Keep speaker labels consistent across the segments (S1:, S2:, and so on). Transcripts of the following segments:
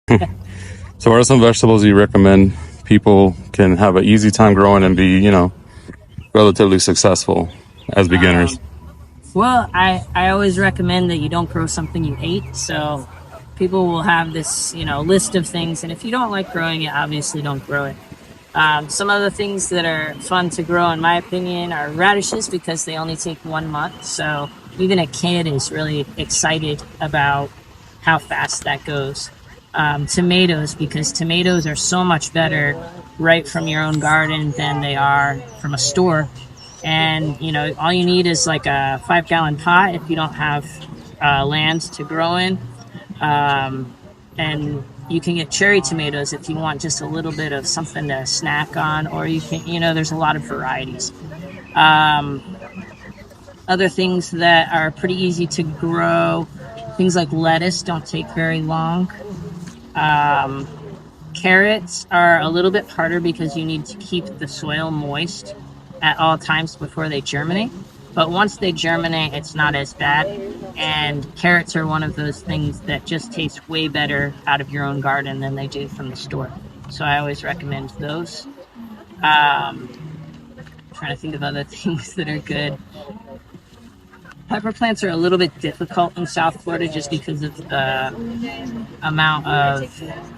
S1: So what are some vegetables you recommend people can have an easy time growing and be, relatively successful as beginners?
S2: Um, well, I always recommend that you don't grow something you hate. So people will have this, list of things. And if you don't like growing it, obviously don't grow it. Some of the things that are fun to grow, in my opinion, are radishes because they only take 1 month. So even a kid is really excited about how fast that goes. Tomatoes, because tomatoes are so much better right from your own garden than they are from a store. And all you need is like a 5 gallon pot if you don't have land to grow in. And you can get cherry tomatoes if you want just a little bit of something to snack on, or you can, there's a lot of varieties. Um, Other things that are pretty easy to grow, things like lettuce don't take very long. Um, Carrots are a little bit harder because you need to keep the soil moist at all times before they germinate. But once they germinate, it's not as bad. And carrots are one of those things that just taste way better out of your own garden than they do from the store. So I always recommend those. Trying to think of other things that are good. Pepper plants are a little bit difficult in South Florida just because of the amount of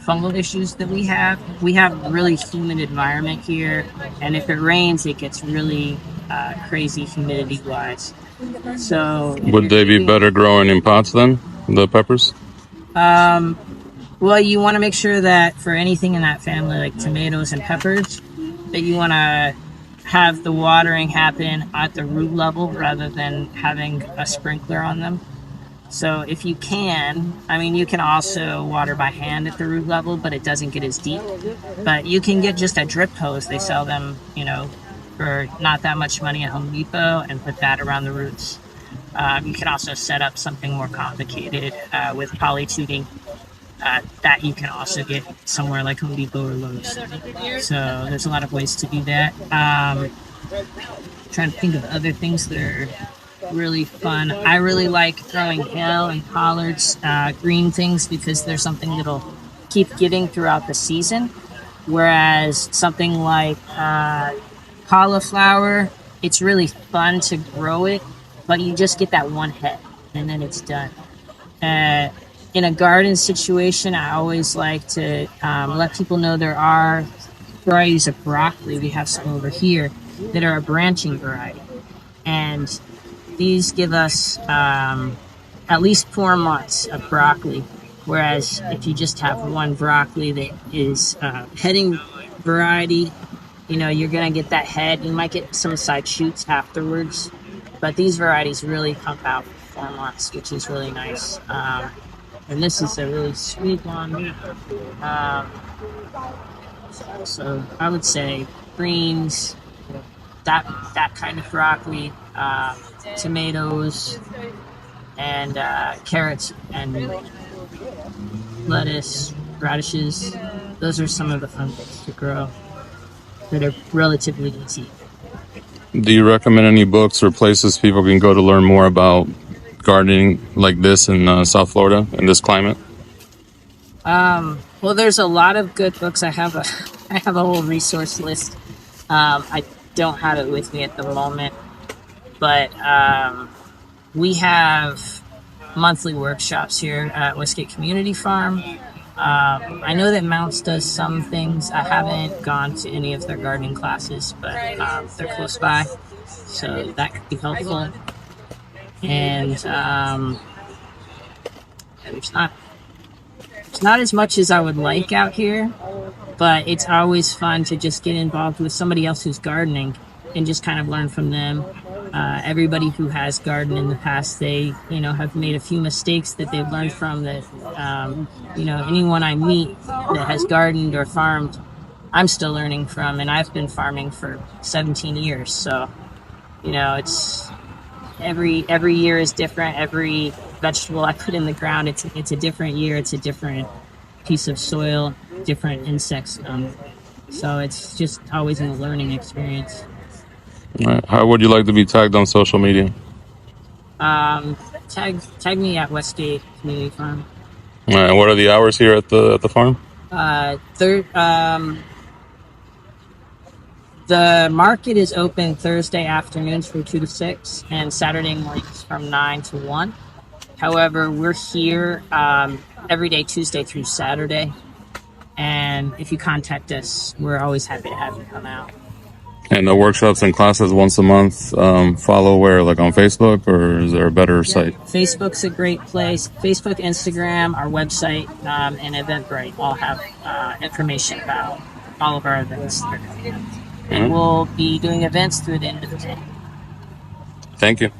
S2: fungal issues that we have. We have a really humid environment here, and if it rains, it gets really crazy humidity wise. So if
S1: Would
S2: you're
S1: they be
S2: keeping,
S1: better growing in pots then, the peppers?
S2: um, well, you want to make sure that for anything in that family, like tomatoes and peppers, that you want to have the watering happen at the root level rather than having a sprinkler on them. So if you can, I mean, you can also water by hand at the root level, but it doesn't get as deep. But you can get just a drip hose. They sell them, for not that much money at Home Depot, and put that around the roots. You can also set up something more complicated with polytuning that you can also get somewhere like Home Depot or Lowe's. So there's a lot of ways to do that. Trying to think of other things that are really fun. I really like growing kale and collards, green things, because there's something that'll keep giving throughout the season. Whereas something like cauliflower, it's really fun to grow it, but you just get that one head and then it's done. Uh, in a garden situation, I always like to let people know there are varieties of broccoli. We have some over here that are a branching variety. And these give us at least 4 months of broccoli. Whereas if you just have one broccoli that is heading variety, you're going to get that head. You might get some side shoots afterwards. But these varieties really pump out for 4 months, which is really nice. And this is a really sweet one. Um, so I would say greens, that kind of broccoli, tomatoes, and carrots and lettuce, radishes. Those are some of the fun things to grow that are relatively easy.
S1: Do you recommend any books or places people can go to learn more about gardening like this in South Florida in this climate?
S2: Well, there's a lot of good books. I have a whole resource list. I don't have it with me at the moment, but we have monthly workshops here at Westgate Community Farm. I know that Mounts does some things. I haven't gone to any of their gardening classes, but they're close by, so that could be helpful. And there's not as much as I would like out here, but it's always fun to just get involved with somebody else who's gardening and just kind of learn from them. Everybody who has gardened in the past, they have made a few mistakes that they've learned from. That anyone I meet that has gardened or farmed, I'm still learning from, and I've been farming for 17 years. So it's every year is different. Every vegetable I put in the ground, it's a different year. It's a different piece of soil, different insects. So it's just always a learning experience.
S1: Right. How would you like to be tagged on social media?
S2: Um, tag me at Westgate Community Farm.
S1: What are the hours here at the farm?
S2: The market is open Thursday afternoons from 2 to 6 and Saturday mornings from 9 to 1. However, we're here every day, Tuesday through Saturday. And if you contact us, we're always happy to have you come out.
S1: And the workshops and classes once a month. Follow where, like on Facebook, or is there a better site?
S2: Facebook's a great place. Facebook, Instagram, our website, and Eventbrite all have information about all of our events. And we'll be doing events through the end of the day.
S1: Thank you.